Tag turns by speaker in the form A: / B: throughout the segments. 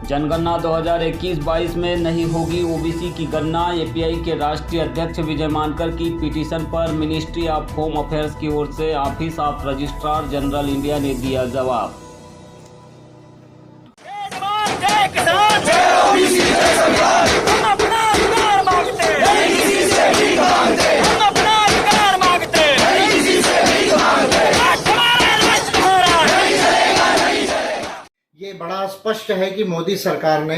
A: जनगणना 2021-22 में नहीं होगी ओबीसी की गणना। एपीआई के राष्ट्रीय अध्यक्ष विजय मानकर की पिटीशन पर मिनिस्ट्री ऑफ होम अफेयर्स की ओर से office of registrar general India ने दिया जवाब।
B: ये बड़ा स्पष्ट है कि मोदी सरकार ने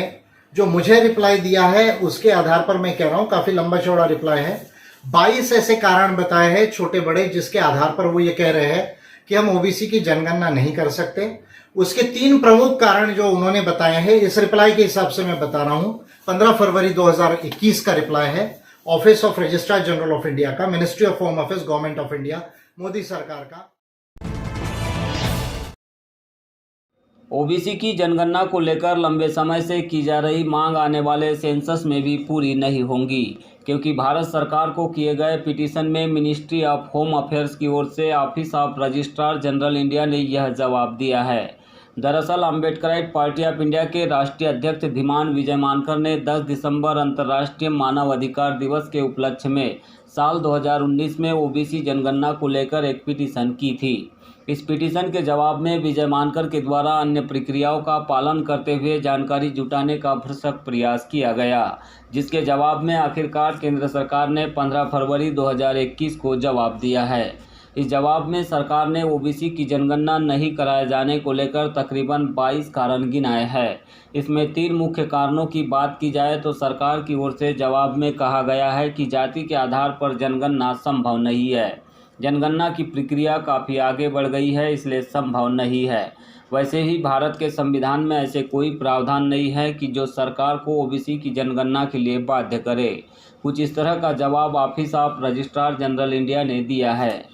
B: जो मुझे रिप्लाई दिया है उसके आधार पर मैं कह रहा हूं, काफी लंबा चौड़ा रिप्लाई है। 22 ऐसे कारण बताए हैं छोटे बड़े जिसके आधार पर वो ये कह रहे हैं कि हम ओबीसी की जनगणना नहीं कर सकते। उसके 3 प्रमुख कारण जो उन्होंने बताए हैं इस रिप्लाई के हिसाब से मैं बता रहा हूं। 15 फरवरी 2021 का रिप्लाई है office of registrar general of India का, ministry of home affairs, government of India, Modi सरकार का।
A: ओबीसी की जनगणना को लेकर लंबे समय से की जा रही मांग आने वाले सेंसस में भी पूरी नहीं होंगी, क्योंकि भारत सरकार को किए गए पिटीशन में मिनिस्ट्री ऑफ होम अफेयर्स की ओर से office of registrar general India ने यह जवाब दिया है। दरअसल अम्बेडकराइट पार्टी ऑफ इंडिया के राष्ट्रीय अध्यक्ष धीमान विजय मानकर ने 10 दिसंबर अंतर्राष्ट्रीय मानव अधिकार दिवस के उपलक्ष्य में साल 2019 में ओबीसी जनगणना को लेकर एक पिटीशन की थी। इस पिटीशन के जवाब में विजय मानकर के द्वारा अन्य प्रक्रियाओं का पालन करते हुए जानकारी जुटाने का भरसक प्रयास किया गया, जिसके जवाब में आखिरकार केंद्र सरकार ने 15 फरवरी 2021 को जवाब दिया है। इस जवाब में सरकार ने ओबीसी की जनगणना नहीं कराए जाने को लेकर तकरीबन 22 कारण गिनाए हैं। इसमें 3 मुख्य कारणों की बात की जाए तो सरकार की ओर से जवाब में कहा गया है कि जाति के आधार पर जनगणना संभव नहीं है। जनगणना की प्रक्रिया काफ़ी आगे बढ़ गई है, इसलिए संभव नहीं है। वैसे ही भारत के संविधान में ऐसे कोई प्रावधान नहीं है कि जो सरकार को ओबीसी की जनगणना के लिए बाध्य करे। कुछ इस तरह का जवाब office of registrar general India ने दिया है।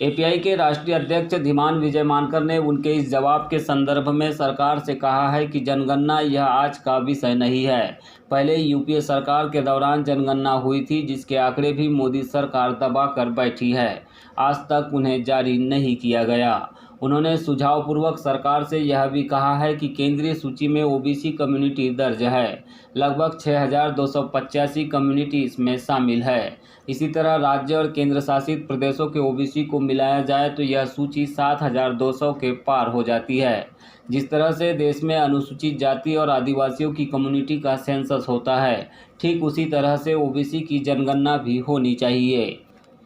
A: एपीआई के राष्ट्रीय अध्यक्ष धीमान विजय मानकर ने उनके इस जवाब के संदर्भ में सरकार से कहा है कि जनगणना यह आज का विषय नहीं है। पहले यूपीए सरकार के दौरान जनगणना हुई थी, जिसके आंकड़े भी मोदी सरकार दबा कर बैठी है। आज तक उन्हें जारी नहीं किया गया। उन्होंने सुझावपूर्वक सरकार से यह भी कहा है कि केंद्रीय सूची में ओबीसी कम्युनिटी दर्ज है। लगभग 6285 कम्युनिटी इसमें शामिल है। इसी तरह राज्य और केंद्र शासित प्रदेशों के ओबीसी को मिलाया जाए तो यह सूची 7200 के पार हो जाती है। जिस तरह से देश में अनुसूचित जाति और आदिवासियों की कम्युनिटी का सेंसस होता है, ठीक उसी तरह से ओबीसी की जनगणना भी होनी चाहिए।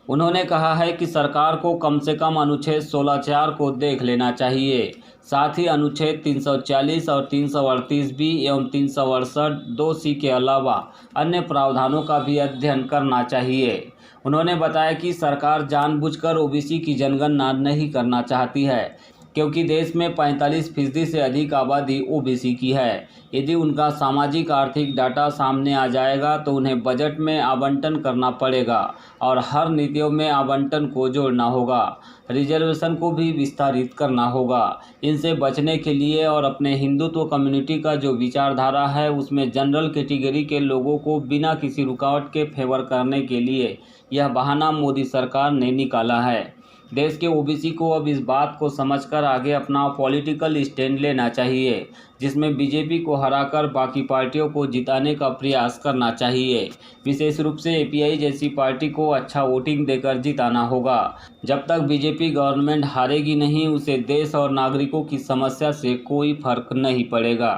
A: उन्होंने कहा है कि सरकार को कम से कम अनुच्छेद 16(4) को देख लेना चाहिए। साथ ही अनुच्छेद 340 और 338 बी एवं 368 2C के अलावा अन्य प्रावधानों का भी अध्ययन करना चाहिए। उन्होंने बताया कि सरकार जानबूझकर ओबीसी की जनगणना नहीं करना चाहती है, क्योंकि देश में 45% से अधिक आबादी ओबीसी की है। यदि उनका सामाजिक आर्थिक डाटा सामने आ जाएगा तो उन्हें बजट में आवंटन करना पड़ेगा और हर नीतियों में आवंटन को जोड़ना होगा। रिजर्वेशन को भी विस्तारित करना होगा। इनसे बचने के लिए और अपने हिंदुत्व कम्युनिटी का जो विचारधारा है उसमें जनरल कैटेगरी के लोगों को बिना किसी रुकावट के फेवर करने के लिए यह बहाना मोदी सरकार ने निकाला है। देश के ओबीसी को अब इस बात को समझकर आगे अपना पॉलिटिकल स्टैंड लेना चाहिए, जिसमें बीजेपी को हराकर बाकी पार्टियों को जिताने का प्रयास करना चाहिए। विशेष रूप से एपीआई जैसी पार्टी को अच्छा वोटिंग देकर जिताना होगा। जब तक बीजेपी गवर्नमेंट हारेगी नहीं, उसे देश और नागरिकों की समस्या से कोई फर्क नहीं पड़ेगा।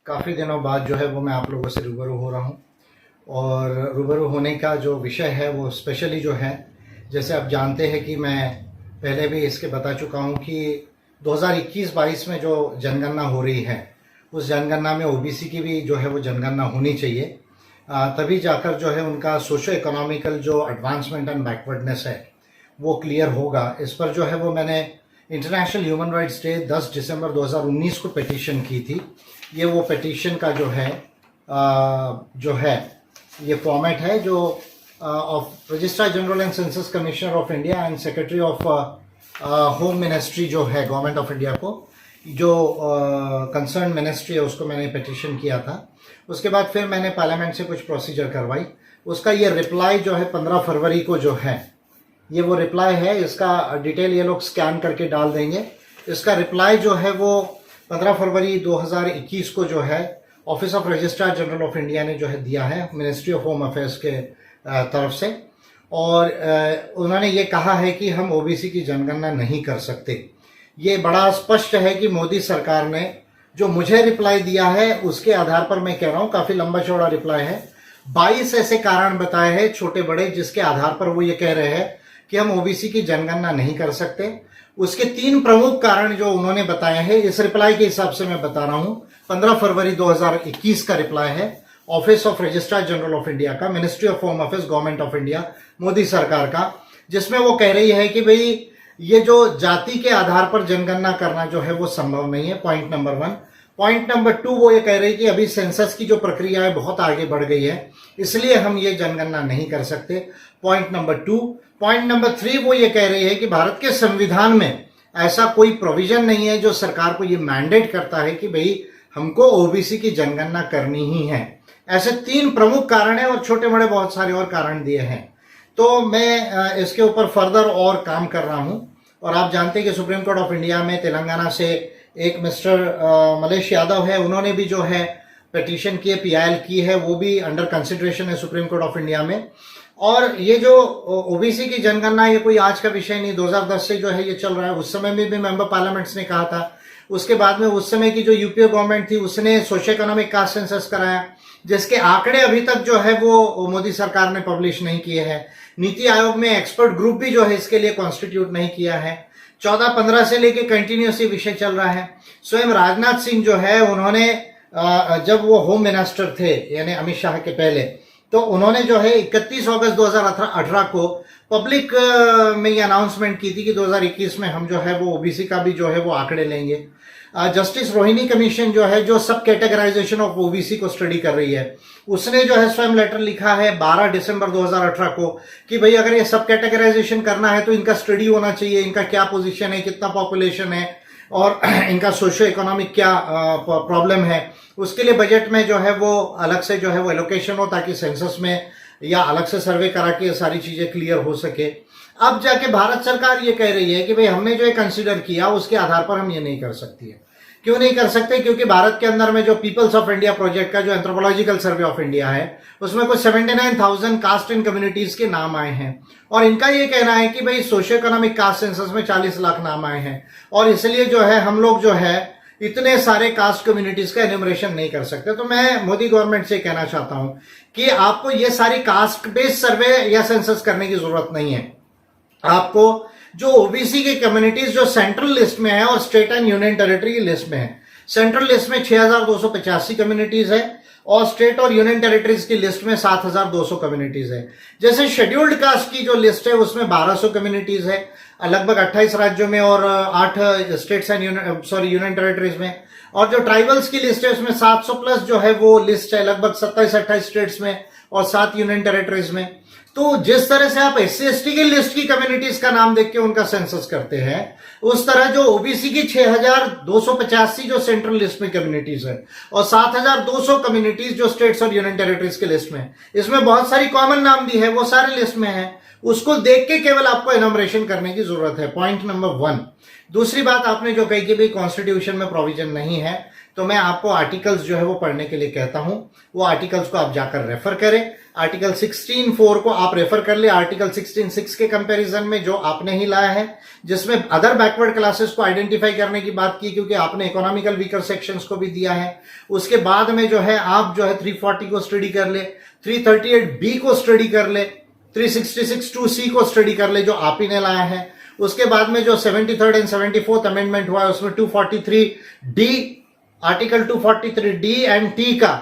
B: काफ़ी दिनों बाद जो है वो मैं आप लोगों से रूबरू हो रहा हूँ, और रूबरू होने का जो विषय है वो स्पेशली जो है, जैसे आप जानते हैं कि मैं पहले भी इसके बता चुका हूं कि 2021-22 में जो जनगणना हो रही है उस जनगणना में ओबीसी की भी जो है वो जनगणना होनी चाहिए। तभी जाकर जो है उनका सोशो इकोनॉमिकल जो एडवांसमेंट एंड बैकवर्डनेस है वो क्लियर होगा। इस पर जो है वो मैंने इंटरनेशनल ह्यूमन राइट्स डे 10 दिसंबर 2019 को पिटीशन की थी। ये वो पिटीशन का जो है ये फॉर्मेट है जो of registrar general and census commissioner of India and secretary of home ministry जो है गवर्नमेंट ऑफ इंडिया को, जो कंसर्न मिनिस्ट्री है उसको मैंने पिटीशन किया था। उसके बाद फिर मैंने पार्लियामेंट से कुछ प्रोसीजर करवाई। उसका ये रिप्लाई जो है 15 फरवरी को जो है ये वो रिप्लाई है। इसका डिटेल ये लोग स्कैन करके डाल देंगे। इसका रिप्लाई जो है वो 15 फरवरी 2021 को जो है office of registrar general of India ने जो है दिया है मिनिस्ट्री ऑफ होम अफेयर्स के तरफ से। और उन्होंने ये कहा है कि हम ओबीसी की जनगणना नहीं कर सकते। ये बड़ा स्पष्ट है कि मोदी सरकार ने जो मुझे रिप्लाई दिया है उसके आधार पर मैं कह रहा हूँ, काफी लंबा चौड़ा रिप्लाई है। 22 ऐसे कारण बताए हैं छोटे बड़े जिसके आधार पर वो ये कह रहे हैं कि हम ओबीसी की जनगणना नहीं कर सकते। उसके 3 प्रमुख कारण जो उन्होंने बताए हैं, इस रिप्लाई के हिसाब से मैं बता रहा हूं। 15 फरवरी 2021 का रिप्लाई है office of registrar general of India का, ministry of home affairs, government of India, Modi सरकार का, जिसमें वो कह रही है कि भाई ये जो जाति के आधार पर जनगणना करना जो है वो संभव नहीं है, पॉइंट नंबर 1। पॉइंट नंबर 2 वो ये कह रही है कि अभी सेंसस की जो प्रक्रिया है बहुत आगे बढ़ गई है, इसलिए हम ये जनगणना नहीं कर सकते, पॉइंट नंबर 2। पॉइंट नंबर 3 वो ये कह रही है कि भारत के संविधान में ऐसा कोई प्रोविजन नहीं है जो सरकार को ये मैंडेट करता है कि भाई हमको ओबीसी की जनगणना करनी ही है। ऐसे 3 प्रमुख कारण हैं और छोटे बड़े बहुत सारे और कारण दिए हैं। तो मैं इसके ऊपर फर्दर और काम कर रहा हूं। और आप जानते हैं कि सुप्रीम कोर्ट ऑफ इंडिया में तेलंगाना से एक मिस्टर मलेश यादव है, उन्होंने भी जो है पिटीशन की है, पीआईएल की है, वो भी अंडर कंसिडरेशन है सुप्रीम कोर्ट ऑफ इंडिया में। और ये जो ओबीसी की जनगणना ये कोई आज का विषय नहीं, 2010 से जो है ये चल रहा है। उस समय में भी मेंबर पार्लियामेंट्स ने कहा था। उसके बाद में उस समय की जो यूपीए गवर्नमेंट थी उसने सोशियो इकोनॉमिक कास्ट सेंसस कराया, जिसके आंकड़े अभी तक जो है वो मोदी सरकार ने पब्लिश नहीं किए हैं। नीति आयोग में एक्सपर्ट ग्रुप भी जो है इसके लिए कॉन्स्टिट्यूट नहीं किया है। 14-15 से लेके कंटिन्यूस ये विषय चल रहा है। स्वयं राजनाथ सिंह जो है उन्होंने जब वो होम मिनिस्टर थे यानी अमित शाह के पहले, तो उन्होंने जो है 31 अगस्त 2018 को पब्लिक में ये अनाउंसमेंट की थी कि 2021 में हम जो है वो ओबीसी का भी जो है वो आंकड़े लेंगे। जस्टिस रोहिणी कमीशन जो है जो सब कैटेगराइजेशन ऑफ ओबीसी को स्टडी कर रही है, उसने जो है स्वयं लेटर लिखा है 12 दिसंबर 2018 को कि भाई अगर ये सब कैटेगराइजेशन करना है तो इनका स्टडी होना चाहिए, इनका क्या पोजीशन है, कितना पॉपुलेशन है और इनका सोशियो इकोनॉमिक क्या प्रॉब्लम है। उसके लिए बजट में जो है वो अलग से जो है वो एलोकेशन हो ताकि सेंसस में या अलग से सर्वे करा के ये सारी चीजें क्लियर हो सके। अब जाके भारत सरकार ये कह रही है कि भाई हमने जो ये कंसीडर किया उसके आधार पर हम ये नहीं कर सकती है। क्यों नहीं कर सकते? क्योंकि भारत के अंदर में जो पीपल्स ऑफ इंडिया प्रोजेक्ट का जो एंथ्रोपोलॉजिकल सर्वे ऑफ इंडिया है उसमें कुछ 79,000 कास्ट एंड कम्युनिटीज के नाम आए हैं और इनका ये कहना है कि भाई सोशियो इकोनॉमिक कास्ट सेंसस में 40 लाख नाम आए हैं और इसलिए जो है हम लोग जो है इतने सारे कास्ट कम्युनिटीज का एन्यूमरेशन नहीं कर सकते। तो मैं मोदी गवर्नमेंट से कहना चाहता हूं कि आपको ये सारी कास्ट बेस्ड सर्वे या सेंसस करने की जरूरत नहीं है। आपको जो ओबीसी की कम्युनिटीज जो सेंट्रल लिस्ट में है और स्टेट एंड यूनियन टेरिटरी की लिस्ट में है, सेंट्रल लिस्ट में 6,285 कम्युनिटीज है और स्टेट और यूनियन टेरिटरीज की लिस्ट में 7,200 कम्युनिटीज है। जैसे शेड्यूल्ड कास्ट की जो लिस्ट है उसमें 1,200 कम्युनिटीज है लगभग 28 राज्यों में और 8 स्टेट्स एंड यूनियन टेरिटरीज में। और जो ट्राइबल्स की लिस्ट है उसमें 700 प्लस जो है वो लिस्ट है लगभग 27-28 स्टेट्स में और 7 यूनियन टेरिटरीज में। तो जिस तरह से आप SC/ST की लिस्ट की कम्युनिटीज का नाम देख के उनका सेंसस करते हैं, उस तरह जो ओबीसी की 6,285 जो सेंट्रल लिस्ट में कम्युनिटीज है और 7,200 कम्युनिटीज जो स्टेट्स और यूनियन टेरिटरीज के लिस्ट में, इसमें बहुत सारी कॉमन नाम भी है, वो सारे लिस्ट में है। उसको देख के केवल आपको एनमरेशन करने की जरूरत है, पॉइंट नंबर 1। दूसरी बात आपने जो कही कि भाई कॉन्स्टिट्यूशन में प्रोविजन नहीं है, तो मैं आपको आर्टिकल्स जो है वो पढ़ने के लिए कहता हूं। वो आर्टिकल्स को आप जाकर रेफर करें। आर्टिकल 16(4) को आप रेफर कर ले। आर्टिकल 16(6) के कंपैरिजन में जो आपने ही लाया है, जिसमें अदर बैकवर्ड क्लासेस को आइडेंटिफाई करने की बात की, क्योंकि आपने इकोनॉमिकल वीकर सेक्शंस को भी दिया है। उसके बाद में जो है आप जो है 340 को स्टडी कर ले, 338B को स्टडी कर ले, 366(2)C को स्टडी कर ले जो आप ही ने लाया है। उसके बाद में जो 73rd एंड 74th अमेंडमेंट हुआ है उसमें 243D, article 243D and T का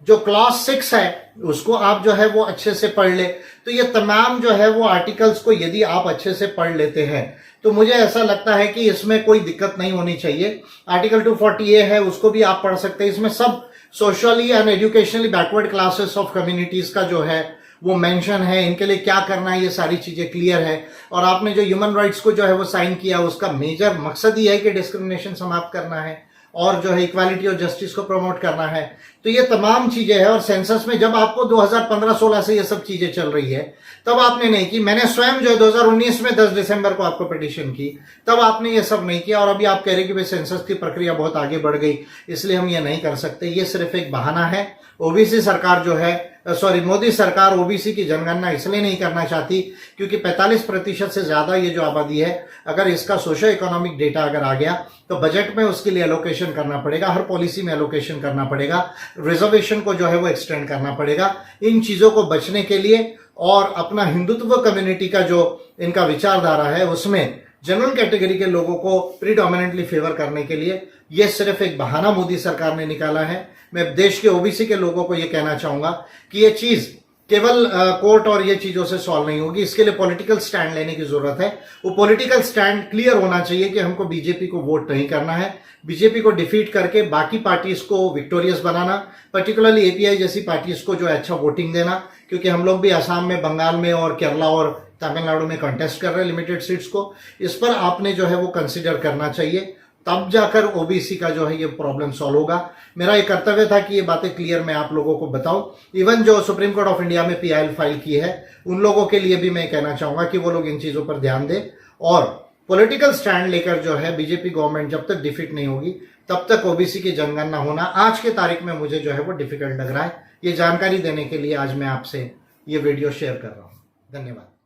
B: जो क्लॉज 6 है उसको आप जो है वो अच्छे से पढ़ ले। तो ये तमाम जो है वो आर्टिकल्स को यदि आप अच्छे से पढ़ लेते हैं तो मुझे ऐसा लगता है कि इसमें कोई दिक्कत नहीं होनी चाहिए। आर्टिकल 240A है, उसको भी आप पढ़ सकते हैं। इसमें सब socially and educationally backward classes of communities का जो है वो मेंशन है, इनके लिए क्या करना है, ये सारी चीजें क्लियर है। और आपने जो ह्यूमन राइट्स को जो है वो साइन किया, उसका मेजर मकसद ही है कि डिस्क्रिमिनेशन समाप्त करना है। और जो है इक्वालिटी और जस्टिस को प्रमोट करना है। तो ये तमाम चीजें हैं। और सेंसस में जब आपको 2015-16 से ये सब चीजें चल रही है तब आपने नहीं की। मैंने स्वयं जो है 2019 में 10 दिसंबर को आपको पिटीशन की, तब आपने ये सब नहीं किया। और अभी आप कह रहे कि भाई सेंसस की प्रक्रिया बहुत आगे बढ़ गई इसलिए हम ये नहीं कर सकते। ये सिर्फ एक बहाना है। ओबीसी सरकार जो है मोदी सरकार ओबीसी की जनगणना इसलिए नहीं करना चाहती क्योंकि 45% से ज्यादा ये जो आबादी है, अगर इसका सोशो इकोनॉमिक डेटा अगर आ गया तो बजट में उसके लिए एलोकेशन करना पड़ेगा, हर पॉलिसी में एलोकेशन करना पड़ेगा, रिजर्वेशन को जो है वो एक्सटेंड करना पड़ेगा। इन चीजों को बचने के लिए और अपना हिंदुत्व कम्युनिटी का जो इनका विचारधारा है उसमें जनरल कैटेगरी के लोगों को प्रीडोमिनेंटली फेवर करने के लिए यह सिर्फ एक बहाना मोदी सरकार ने निकाला है। मैं देश के ओबीसी के लोगों को यह कहना चाहूंगा कि यह चीज केवल कोर्ट और ये चीजों से सॉल्व नहीं होगी। इसके लिए पॉलिटिकल स्टैंड लेने की जरूरत है। वो पॉलिटिकल स्टैंड क्लियर होना चाहिए कि हमको बीजेपी को वोट नहीं करना है, बीजेपी को डिफीट करके बाकी पार्टीज को विक्टोरियस बनाना, पर्टिकुलरली एपीआई जैसी पार्टीज को जो है अच्छा वोटिंग देना, क्योंकि हम लोग भी असम में, बंगाल में और केरला और तमिलनाडु में कंटेस्ट कर रहे हैं लिमिटेड सीट्स को। इस पर आपने जो है वो कंसिडर करना चाहिए, तब जाकर ओबीसी का जो है ये प्रॉब्लम सॉल्व होगा। मेरा ये कर्तव्य था कि ये बातें क्लियर मैं आप लोगों को बताऊं। इवन जो सुप्रीम कोर्ट ऑफ इंडिया में पीआईएल फाइल की है उन लोगों के लिए भी मैं कहना चाहूंगा कि वो लोग इन चीजों पर ध्यान दें और पॉलिटिकल स्टैंड लेकर जो है बीजेपी गवर्नमेंट जब तक डिफीट नहीं होगी तब तक ओबीसी की जनगणना होना आज के तारीख में मुझे जो है वो डिफिकल्ट लग रहा है। ये जानकारी देने के लिए आज मैं आपसे ये वीडियो शेयर कर रहा हूँ। धन्यवाद।